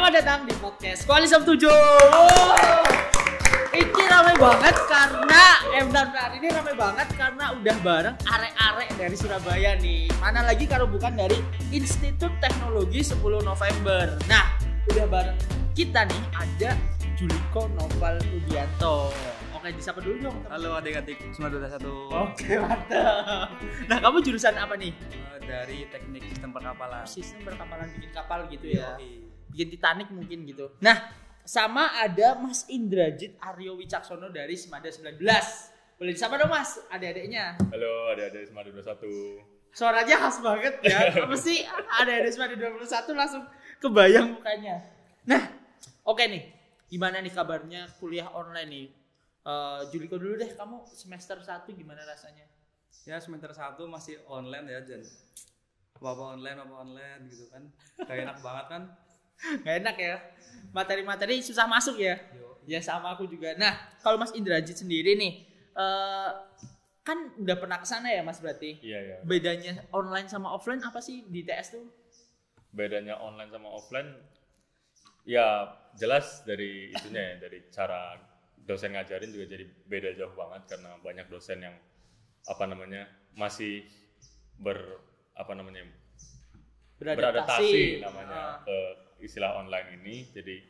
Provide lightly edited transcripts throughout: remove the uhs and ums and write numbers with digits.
Selamat datang di podcast Koalisi 7. Wow. Ini ramai banget karena benar ini ramai banget karena udah bareng arek-arek dari Surabaya nih. Mana lagi kalau bukan dari Institut Teknologi 10 November. Nah, udah bareng kita nih ada Juliko Noval Rudianto. Oke, disapa dulu dong. Halo adik-adik semua 21. Oke, mantap. Nah, kamu jurusan apa nih? Dari teknik sistem perkapalan. Sistem perkapalan, bikin kapal gitu ya. Bikin Titanic mungkin gitu. Nah, sama ada Mas Indrajit Aryo Wicaksono dari Semada 19. Boleh disapa dong Mas, adik-adiknya. Halo adik-adik Semada 21. Suaranya khas banget ya. Mesti adik-adik Semada 21 langsung kebayang mukanya. Nah, oke nih. Gimana nih kabarnya kuliah online nih? Juliko dulu deh, kamu semester 1 gimana rasanya? Ya semester 1 masih online ya, Jan. Apa online gitu kan. Gak enak banget kan? Gak enak ya. Materi-materi susah masuk ya. Ya sama aku juga. Nah, kalau Mas Indrajit sendiri nih, kan udah pernah kesana ya Mas berarti? Iya. Bedanya online sama offline apa sih di TS tuh? Bedanya online sama offline, ya jelas dari itunya ya, dari cara dosen ngajarin juga jadi beda jauh banget karena banyak dosen yang masih beradaptasi namanya ke istilah online ini. Jadi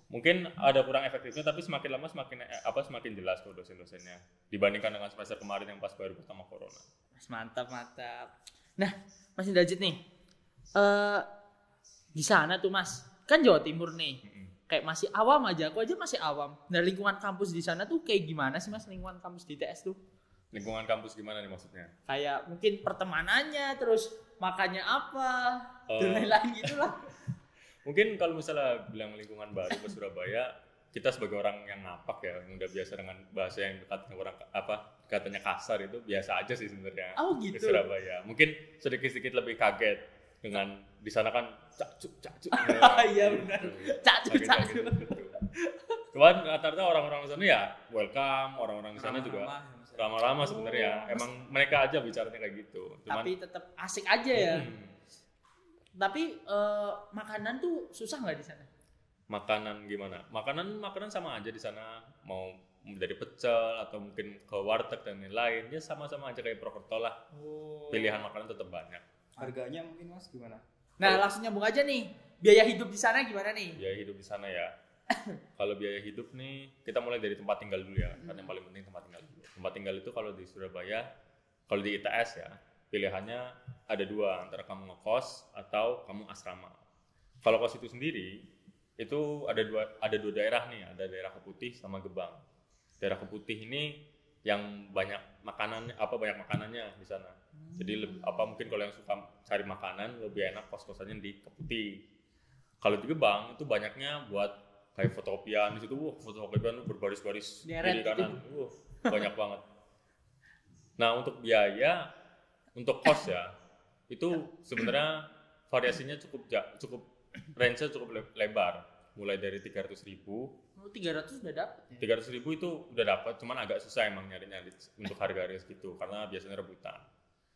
mungkin ada kurang efektifnya, tapi semakin lama semakin jelas kok dosen-dosennya dibandingkan dengan semester kemarin yang pas baru pertama corona. Mantap. Nah, Mas Indrajit nih, di sana tuh Mas, kan Jawa Timur nih. Kayak masih awam aja, aku aja masih awam. Nah, lingkungan kampus di sana tuh kayak gimana sih Mas, lingkungan kampus di TS tuh? Lingkungan kampus gimana nih maksudnya? Kayak mungkin pertemanannya, terus makannya apa, dan lain-lain gitulah. Mungkin kalau misalnya bilang lingkungan baru ke Surabaya, kita sebagai orang yang ngapak ya, yang udah biasa dengan bahasa yang dekat dengan orang katanya kasar, itu biasa aja sih sebenarnya. Oh gitu. Di Surabaya. Mungkin sedikit-sedikit lebih kaget dengan di sana kan cacuk. Iya benar. Cacuk. Cuman rata-rata orang-orang di sana ya welcome, orang-orang di sana juga ramah-ramah sebenarnya. Emang mereka aja bicaranya kayak gitu. Cuman, tapi tetap asik aja ya. Tapi makanan tuh susah nggak di sana? Makanan gimana? Makanan sama aja di sana. Mau dari pecel atau mungkin ke warteg dan lain-lain, ya sama-sama aja kayak Purwokerto lah. Pilihan makanan tetap banyak. Harganya mungkin Mas gimana? Nah, langsung nyambung aja nih. Biaya hidup di sana gimana nih? Biaya hidup di sana ya. Kalau biaya hidup nih, kita mulai dari tempat tinggal dulu ya. Karena yang paling penting tempat tinggal dulu. Tempat tinggal itu kalau di Surabaya, kalau di ITS ya, pilihannya ada dua, antara kamu ngekos atau kamu asrama. Kalau kos itu sendiri, itu ada dua daerah nih, ada daerah Keputih sama Gebang. Daerah Keputih ini yang banyak makanannya di sana. Jadi mungkin kalau yang suka cari makanan lebih enak kos-kosannya di Keputih. Kalau di Gebang itu banyaknya buat kayak fotokopian di situ, fotokopian berbaris-baris kiri kanan, banyak banget. Nah, untuk biaya untuk kos ya, itu sebenarnya variasinya cukup range-nya cukup lebar, mulai dari 300.000. 300 udah dapat ya? 300.000 itu udah dapat, cuman agak susah emang nyarinya untuk harga segitu karena biasanya rebutan.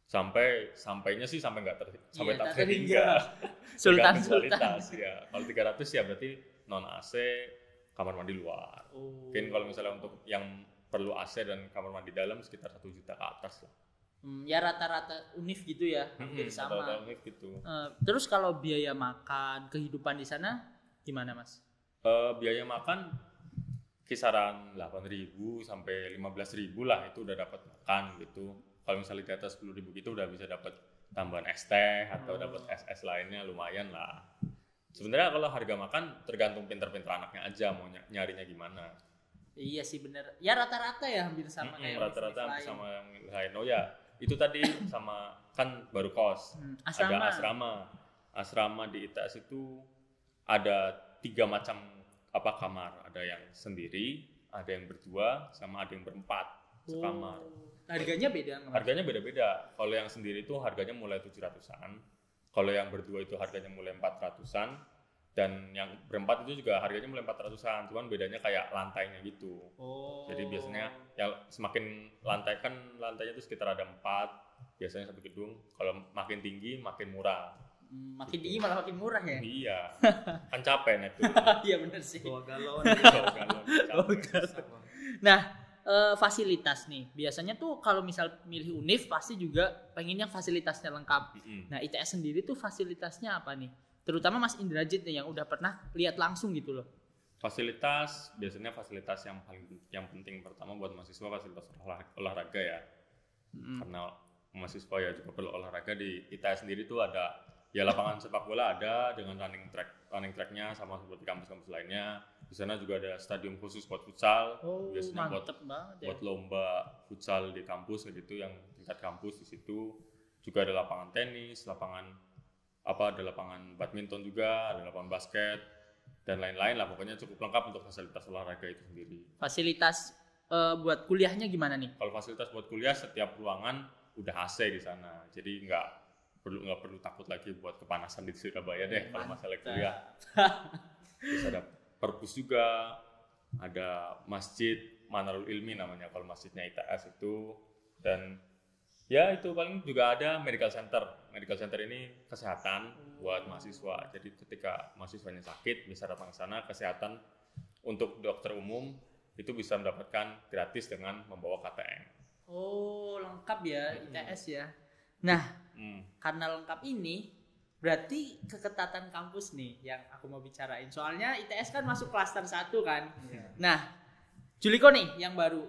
Sampainya sih sampai tak terhingga. Sultan. Ya. Kalau 300 ya berarti non AC, kamar mandi luar. Mungkin kalau misalnya untuk yang perlu AC dan kamar mandi dalam sekitar 1 juta ke atas lah. Ya rata-rata univ gitu ya, hampir sama. Rata-rata univ gitu. Terus kalau biaya makan, kehidupan di sana gimana Mas? Biaya makan kisaran 8.000 sampai 15.000 lah, itu udah dapat makan gitu. Kalau misalnya di atas 10.000 gitu udah bisa dapat tambahan es teh atau dapat es lainnya, lumayan lah. Sebenarnya kalau harga makan tergantung pinter-pinter anaknya aja mau nyarinya gimana. Iya sih bener. Ya rata-rata ya hampir sama kayak rata-rata hampir sama yang lain. Oh ya, itu tadi sama kan baru kos. Ada asrama di ITS itu ada 3 macam kamar. Ada yang sendiri, ada yang berdua, sama ada yang berempat sekamar. Harganya beda? Harganya beda-beda. Kalau yang sendiri itu harganya mulai 700-an. Kalau yang berdua itu harganya mulai 400-an. Dan yang berempat itu juga harganya mulai 400-an. Cuman bedanya kayak lantainya gitu. Jadi biasanya yang semakin lantainya itu sekitar ada 4. Biasanya satu gedung. Kalau makin tinggi makin murah. Makin tinggi malah makin murah ya. Iya. Kan capek net tuh. Iya bener sih. Bawa galon. Nah, fasilitas nih. Biasanya tuh kalau misal milih univ pasti juga pengen yang fasilitasnya lengkap. Nah, ITS sendiri tuh fasilitasnya apa nih? Terutama Mas Indrajit nih yang udah pernah lihat langsung gitu loh. Fasilitas biasanya fasilitas yang penting pertama buat mahasiswa fasilitas olahraga ya. Karena mahasiswa ya juga perlu olahraga. Di ITS sendiri tuh ada ya lapangan sepak bola ada dengan running tracknya sama seperti kampus-kampus lainnya. Di sana juga ada stadium khusus buat futsal. Biasanya buat lomba futsal di kampus gitu yang tingkat kampus di situ. Juga ada lapangan tenis, ada lapangan badminton juga, ada lapangan basket dan lain-lain lah. Pokoknya cukup lengkap untuk fasilitas olahraga itu sendiri. Fasilitas buat kuliahnya gimana nih? Kalau fasilitas buat kuliah setiap ruangan udah AC di sana. Jadi nggak perlu takut lagi buat kepanasan di Surabaya deh kalau masalah kuliah. Terus ada perpus juga, ada masjid Manarul Ilmi namanya kalau masjidnya ITS itu, dan ya itu paling juga ada medical center. Medical center ini kesehatan buat mahasiswa. Jadi ketika mahasiswanya sakit bisa datang ke sana, kesehatan untuk dokter umum itu bisa mendapatkan gratis dengan membawa KTM. Oh, lengkap ya ITS ya. Nah, karena lengkap ini berarti keketatan kampus nih yang aku mau bicarain. Soalnya ITS kan masuk klaster 1 kan. Nah, Juliko nih yang baru.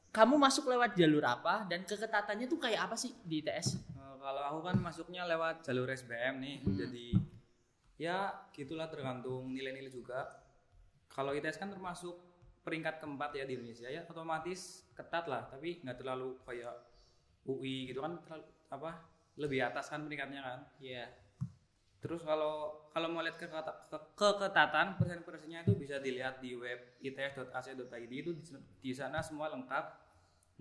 Kamu masuk lewat jalur apa dan keketatannya tuh kayak apa sih di ITS? Kalau aku kan masuknya lewat jalur SBM nih. Jadi ya gitulah, tergantung nilai-nilai juga. Kalau ITS kan termasuk peringkat keempat ya di Indonesia ya, otomatis ketat lah, tapi nggak terlalu kayak UI gitu kan, lebih atas kan peringkatnya kan. Iya. Terus kalau mau lihat keketatan persen-persennya itu bisa dilihat di web its.ac.id. Itu di sana semua lengkap,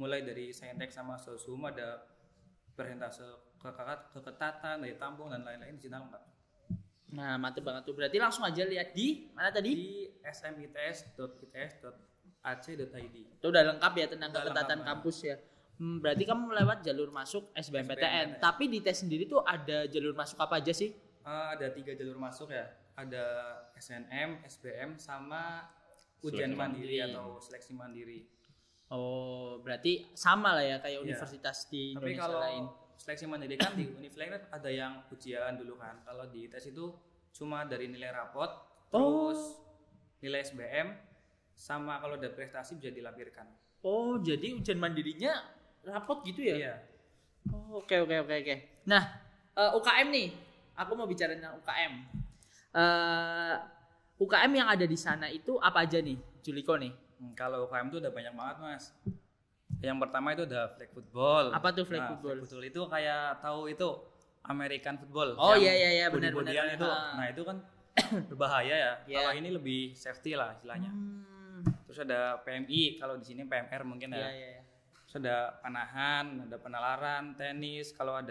mulai dari saintek sama sosum, ada persentase keketatan dari tampung dan lain-lain di sana lengkap. Nah, mantep banget tuh. Berarti langsung aja lihat di mana tadi? Di smits.its.ac.id. Itu udah lengkap ya tentang keketatan kampus ya. Berarti kamu lewat jalur masuk SBMPTN. Tapi di tes sendiri tuh ada jalur masuk apa aja sih? Ada 3 jalur masuk ya. Ada SNM, SBM, sama ujian mandiri atau seleksi mandiri. Oh, berarti sama lah ya kayak universitas di Indonesia lain. Tapi kalau seleksi mandiri kan di univ lain ada yang ujian dulu kan. Kalau di tes itu cuma dari nilai rapot, terus nilai SBM, sama kalau ada prestasi bisa dilampirkan. Oh, jadi ujian mandirinya rapot gitu ya? Iya. Oh, oke. Nah, UKM nih. Aku mau bicara tentang UKM. UKM yang ada di sana itu apa aja nih, Juliko nih? Kalau UKM itu udah banyak banget, Mas. Yang pertama itu ada flag football. Apa tuh flag football? Flag football itu kayak tahu itu American football. Oh iya benar. Itu. Nah, itu kan berbahaya ya. Kalau ini lebih safety lah istilahnya. Terus ada PMI, kalau di sini PMR mungkin ya. Iya. Terus ada panahan, ada penalaran, tenis, kalau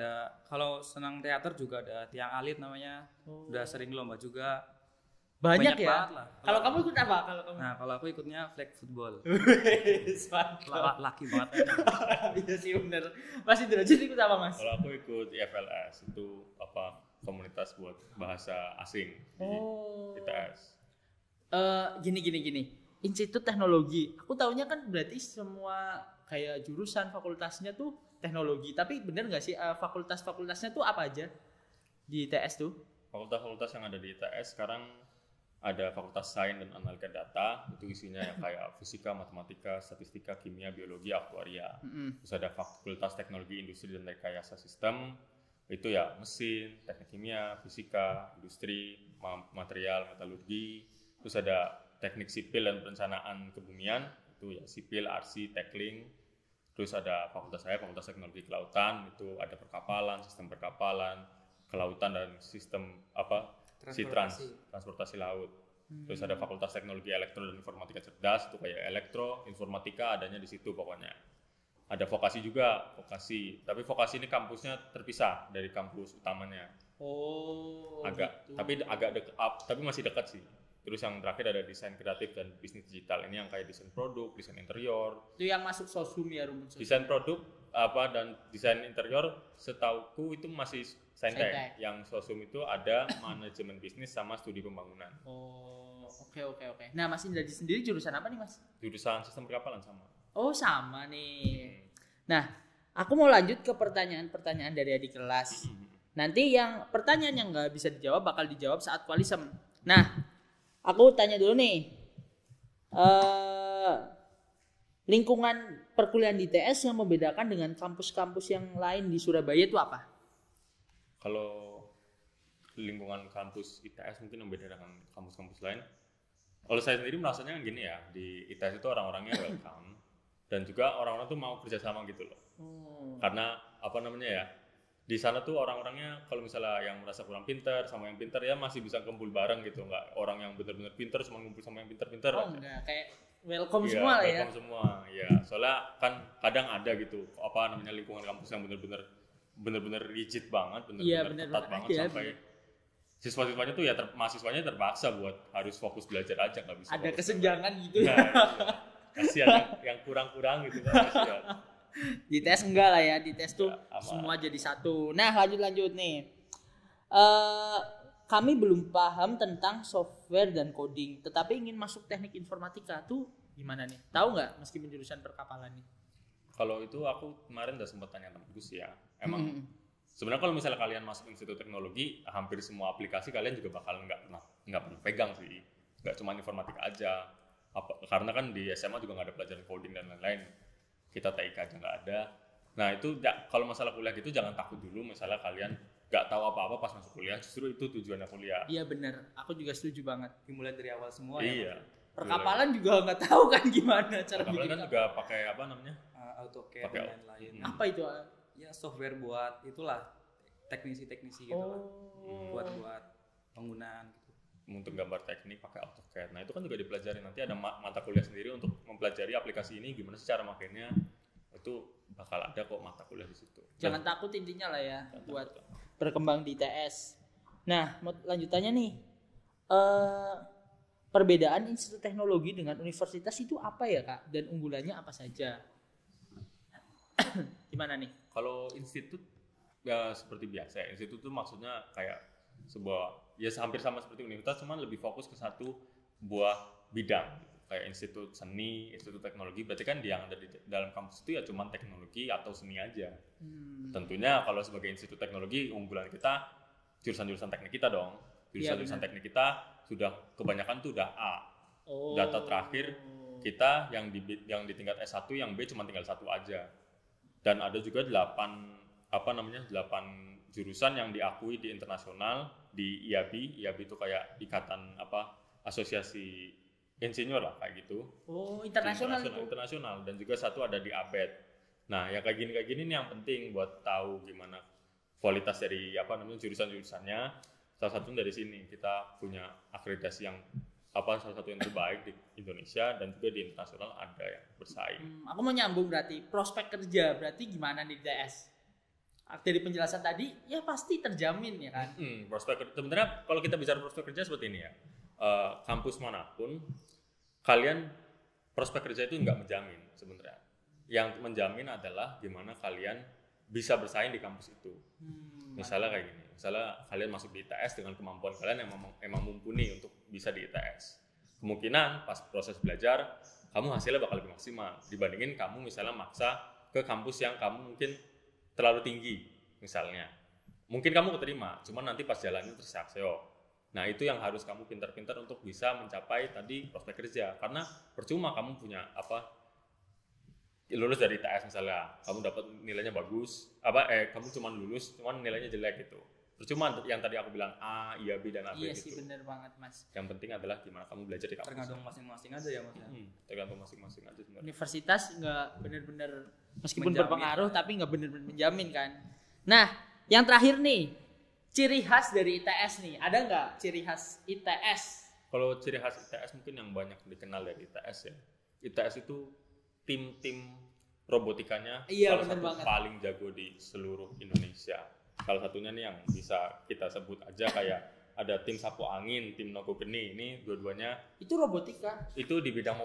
senang teater juga ada tiang alit namanya. Udah sering lomba juga. Banyak ya. Lah. Kalau kamu ikut apa? Nah, kalau aku ikutnya flag football. Laki banget. Iya sih bener. Mas Indrajit ikut apa, Mas? Kalau aku ikut IFLS, itu komunitas buat bahasa asing di ITS. Gini. Institut Teknologi. Aku taunya kan berarti semua kayak jurusan fakultasnya tuh teknologi. Tapi bener nggak sih fakultasnya tuh apa aja di ITS tuh? Fakultas yang ada di ITS sekarang ada Fakultas Sains dan Analika Data, itu isinya yang kayak fisika, matematika, statistika, kimia, biologi, aktuaria. Terus ada Fakultas Teknologi Industri dan Rekayasa Sistem, itu ya mesin, teknik kimia, fisika, industri, material, metalurgi. Terus ada Teknik Sipil dan Perencanaan Kebumian, itu ya sipil, RC, tekling. Terus ada Fakultas Teknologi Kelautan, itu ada perkapalan, sistem perkapalan, kelautan dan sistem transportasi laut. Terus ada Fakultas Teknologi Elektro dan Informatika Cerdas, itu kayak elektro, informatika adanya di situ pokoknya. Ada vokasi juga, tapi vokasi ini kampusnya terpisah dari kampus utamanya. Tapi masih dekat sih. Terus yang terakhir ada desain kreatif dan bisnis digital, ini yang kayak desain produk, desain interior. Itu yang masuk sosum ya, rumpun sosum. Desain produk dan desain interior setauku itu masih Saintek. Saintek. Yang sosum itu ada manajemen bisnis sama studi pembangunan. Oh, oke. Nah, Mas Indradi sendiri jurusan apa nih, Mas? Jurusan sistem perkapalan sama. Oh, sama nih. Nah, aku mau lanjut ke pertanyaan-pertanyaan dari adik kelas. Nanti yang pertanyaan yang nggak bisa dijawab bakal dijawab saat kualisem. Nah, aku tanya dulu nih. Lingkungan perkuliahan di ITS yang membedakan dengan kampus-kampus yang lain di Surabaya itu apa? Kalau lingkungan kampus ITS mungkin berbeda dengan kampus-kampus lain. Kalau saya sendiri merasanya kan gini ya, di ITS itu orang-orangnya welcome dan juga orang-orang tuh mau kerjasama gitu loh. Karena di sana tuh orang-orangnya kalau misalnya yang merasa kurang pintar sama yang pintar ya masih bisa kumpul bareng gitu, nggak orang yang benar-benar pintar cuma ngumpul sama yang pintar-pintar. Oh enggak, kayak welcome ya, semua lah ya. Welcome semua, ya. Soalnya kan kadang ada gitu, lingkungan kampus yang benar-benar rigid banget, benar-benar ketat banget sampai siswa-siswanya tuh mahasiswanya terpaksa buat harus fokus belajar aja, nggak bisa. Ada kesenjangan gitu ya. Kasihan yang kurang-kurang gitu kan. Kasihan. Di tes enggak lah ya, di tes tuh aman. semua jadi satu. Nah, lanjut nih. Kami belum paham tentang software dan coding, tetapi ingin masuk teknik informatika tuh gimana nih? Tahu nggak meskipun jurusan perkapalan nih? Kalau itu aku kemarin udah sempat tanya teman Gus ya. Emang sebenarnya kalau misalnya kalian masuk institut teknologi, hampir semua aplikasi kalian juga bakal nggak pernah pegang sih. Nggak cuma informatika aja. Karena kan di SMA juga nggak ada pelajaran coding dan lain-lain. Kita TIK aja nggak ada. Nah itu kalau masalah kuliah gitu jangan takut dulu misalnya kalian nggak tahu apa-apa pas masuk kuliah, justru itu tujuannya kuliah. Iya benar, aku juga setuju banget. Dimulai dari awal semua iya. ya. Perkapalan juga nggak tahu kan gimana cara Perkapalan bikin kan juga pakai AutoCAD Pakai dan lain-lain. apa itu? Ya software buat itulah teknisi-teknisi gitu lah. Buat bangunan gitu. untuk gambar teknik pakai AutoCAD. Nah itu kan juga dipelajari, nanti ada mata kuliah sendiri untuk mempelajari aplikasi ini gimana sih cara makainya. Itu bakal ada kok mata kuliah di situ. Jangan takut intinya lah ya buat berkembang di ITS. Nah, lanjutannya nih. Perbedaan institut teknologi dengan universitas itu apa ya, Kak? Dan unggulannya apa saja? Gimana nih? Kalau institut ya seperti biasa ya. Institut itu maksudnya kayak sebuah ya hampir sama seperti universitas, cuman lebih fokus ke satu buah bidang. Kayak institut seni, institut teknologi, berarti kan yang ada di dalam kampus itu ya cuman teknologi atau seni aja. Tentunya kalau sebagai institut teknologi, unggulan kita jurusan-jurusan teknik kita dong. Jurusan-jurusan teknik kita sudah kebanyakan tuh udah A. Data terakhir kita yang di tingkat S1 yang B cuma tinggal 1 aja. Dan ada juga 8 jurusan yang diakui di internasional di IAB. IAB itu kayak ikatan asosiasi insinyur lah kayak gitu. Oh, internasional itu. Internasional, dan juga satu ada di ABET. Nah, ya kayak gini nih yang penting buat tahu gimana kualitas dari jurusan-jurusannya. Salah satunya dari sini kita punya akreditasi yang salah satu yang terbaik di Indonesia, dan juga di internasional ada yang bersaing. Aku mau nyambung berarti prospek kerja berarti gimana di ITS? Dari penjelasan tadi ya pasti terjamin ya kan. Prospek kerja sebenarnya kalau kita bicara prospek kerja seperti ini ya. Kampus manapun kalian prospek kerja itu nggak menjamin sebenarnya. Yang menjamin adalah gimana kalian bisa bersaing di kampus itu. Misalnya kayak gini. Misalnya kalian masuk di ITS dengan kemampuan kalian yang emang mumpuni untuk bisa di ITS. Kemungkinan pas proses belajar kamu hasilnya bakal lebih maksimal dibandingin kamu misalnya maksa ke kampus yang kamu mungkin terlalu tinggi misalnya. Mungkin kamu keterima, cuman nanti pas jalannya terseok-seok. Nah itu yang harus kamu pintar-pintar untuk bisa mencapai tadi prospek kerja. Karena percuma kamu punya lulus dari ITS misalnya, kamu dapat nilainya bagus, kamu cuman lulus, cuman nilainya jelek gitu. Percuma yang tadi aku bilang A, IAB dan AB iya gitu. Iya sih benar banget Mas. Yang penting adalah gimana kamu belajar di kampus. Tergantung masing-masing aja ya Mas. Tergantung masing-masing aja sebenarnya. Universitas nggak benar-benar meskipun menjamin, berpengaruh tapi nggak benar-benar menjamin kan. Nah, yang terakhir nih, ciri khas dari ITS nih, ada nggak ciri khas ITS? Kalau ciri khas ITS mungkin yang banyak dikenal dari ITS ya. ITS itu tim robotikanya salah satu banget. paling jago di seluruh Indonesia. Salah satunya nih yang bisa kita sebut aja kayak ada tim sapu angin, tim nogo geni. Ini dua-duanya Itu robotika. itu di bidang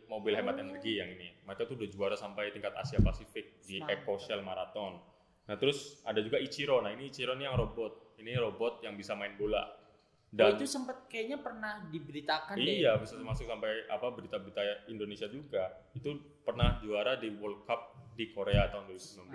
mobil hemat energi yang ini. Mereka tuh udah juara sampai tingkat Asia Pasifik di Eco Shell Marathon. Nah terus ada juga Ichiro. Nah ini Ichiro nih yang robot. Ini robot yang bisa main bola. Dan itu sempat kayaknya pernah diberitakan deh. iya bisa masuk sampai berita-berita Indonesia juga. Itu pernah juara di World Cup di Korea tahun 2019.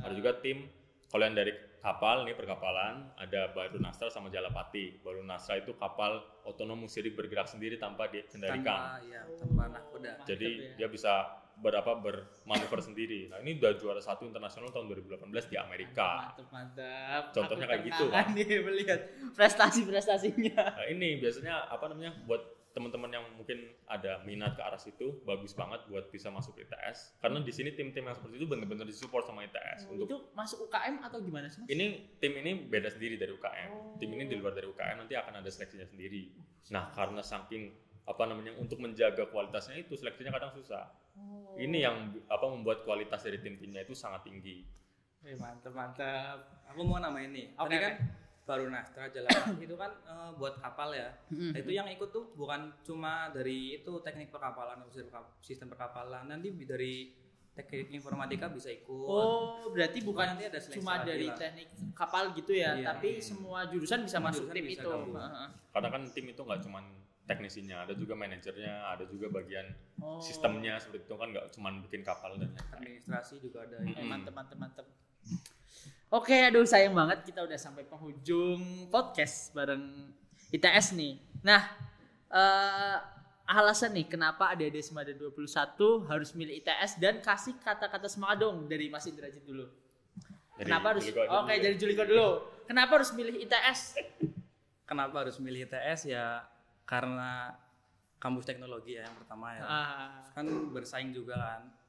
Ada juga tim kalau yang dari kapal nih perkapalan ada Barunastra sama Jalapati. Barunastra itu kapal otonom jadi bergerak sendiri tanpa dikendalikan. Tanpa nahkoda. Jadi dia bisa bermanuver sendiri. Nah ini udah juara 1 internasional tahun 2018 di Amerika. Mantap. Contohnya kayak gitu kan. Nih melihat prestasinya. Nah, ini biasanya buat teman-teman yang mungkin ada minat ke arah situ, bagus banget buat bisa masuk ITS. Karena di sini tim-tim yang seperti itu benar-benar disupport sama ITS. Itu masuk UKM atau gimana sih, Mas? Tim ini beda sendiri dari UKM. Tim ini di luar dari UKM, nanti akan ada seleksinya sendiri. Nah, karena saking untuk menjaga kualitasnya itu seleksinya kadang susah. Ini yang membuat kualitas dari tim-timnya itu sangat tinggi. Mantap. Aku mau namain nih. Oke. Kan Barunastra Jalapati itu kan buat kapal ya. Nah, itu yang ikut tuh bukan cuma dari itu teknik perkapalan, sistem perkapalan, nanti dari teknik informatika bisa ikut. Oh, berarti bukan nanti ada cuma dari teknik kapal gitu ya, tapi semua jurusan bisa masuk tim itu. Karena kan tim itu nggak cuma teknisinya, ada juga manajernya, ada juga bagian sistemnya seperti itu kan, nggak cuma bikin kapal dan administrasi juga ada. Mantap. Oke, aduh sayang banget kita udah sampai penghujung podcast bareng ITS nih. Nah, alasan nih kenapa adik-adik Semada 21 harus milih ITS dan kasih kata-kata semangat dong dari Mas Indrajit dulu. Kenapa harus? Oke, dari Juliko dulu. Kenapa harus milih ITS? Kenapa harus milih ITS ya? Karena kampus teknologi ya yang pertama ya. Kan bersaing juga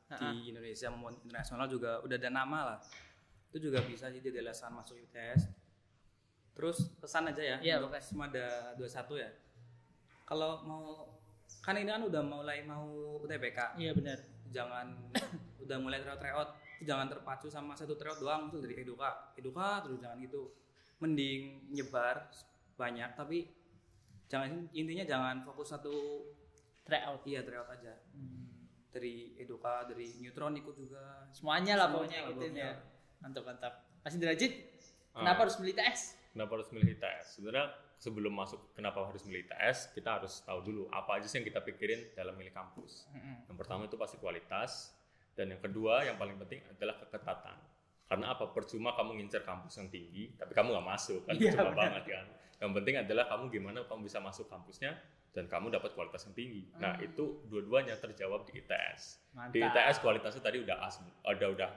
kan di Indonesia maupun internasional juga udah ada nama lah. Itu juga bisa jadi alasan masuk ITS. Terus pesan aja ya untuk Semada 21 ya. Kalau kan ini kan udah mulai mau UTBK. Iya benar. Jangan udah mulai tryout, jangan terpacu sama satu tryout doang itu dari eduka terus, jangan gitu. Mending nyebar banyak tapi intinya jangan fokus satu tryout. Iya, tryout aja. Dari eduka, dari neutron ikut juga. Semuanya lah pokoknya gitu ya. Mantap. Mas Indrajit, kenapa harus milih ITS? Kenapa harus milih ITS? Sebenarnya sebelum masuk kenapa harus milih ITS, kita harus tahu dulu apa aja sih yang kita pikirin dalam milih kampus. Yang pertama itu pasti kualitas, dan yang kedua yang paling penting adalah keketatan. Karena apa? Percuma kamu ngincer kampus yang tinggi, tapi kamu nggak masuk, kan percuma banget kan. Yang penting adalah gimana kamu bisa masuk kampusnya dan kamu dapat kualitas yang tinggi. Nah itu dua-duanya terjawab di ITS. Mantap. Di ITS kualitasnya tadi udah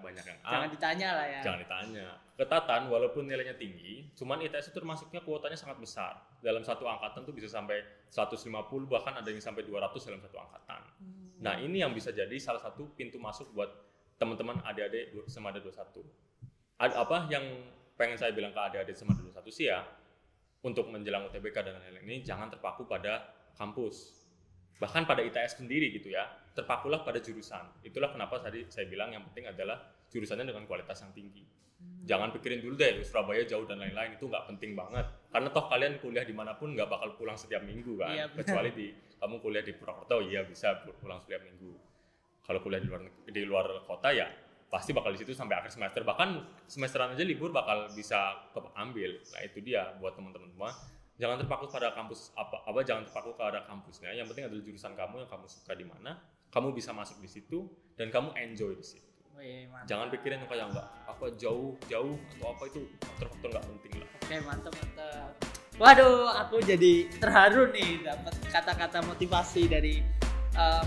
banyak yang A. Jangan ditanya lah ya. Jangan ditanya. Ketatan walaupun nilainya tinggi, cuman ITS itu termasuknya kuotanya sangat besar. Dalam satu angkatan tuh bisa sampai 150, bahkan ada yang sampai 200 dalam satu angkatan. Nah ini yang bisa jadi salah satu pintu masuk buat teman-teman adik-adik Semada 21. Ada apa yang pengen saya bilang ke adik-adik Semada 21 sih ya, untuk menjelang UTBK dan lain-lain ini jangan terpaku pada kampus, bahkan pada ITS sendiri gitu ya, terpakulah pada jurusan. Itulah kenapa tadi saya bilang yang penting adalah jurusannya dengan kualitas yang tinggi. Jangan pikirin dulu deh Surabaya jauh dan lain-lain, itu nggak penting banget, karena toh kalian kuliah dimanapun nggak bakal pulang setiap minggu kan. Kecuali kamu kuliah di Purwokerto, iya bisa pulang setiap minggu. Kalau kuliah di luar kota ya pasti bakal di situ sampai akhir semester, bahkan semesteran aja libur bakal bisa ambil. Nah itu dia buat teman-teman semua, jangan terpaku pada kampus jangan terpaku pada kampusnya. Yang penting adalah jurusan kamu yang kamu suka di mana, kamu bisa masuk di situ dan kamu enjoy di situ. Jangan pikirin kayak jauh atau apa, itu faktor-faktor nggak penting lah. Oke, mantap. Waduh, aku jadi terharu nih dapat kata-kata motivasi dari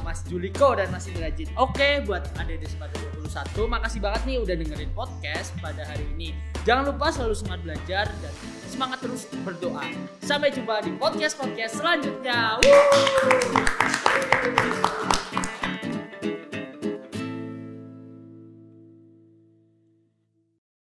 Mas Juliko dan Mas Indrajit. Oke, buat adik-adik Semada 21, makasih banget nih udah dengerin podcast pada hari ini. Jangan lupa selalu semangat belajar dan semangat terus berdoa. Sampai jumpa di podcast selanjutnya.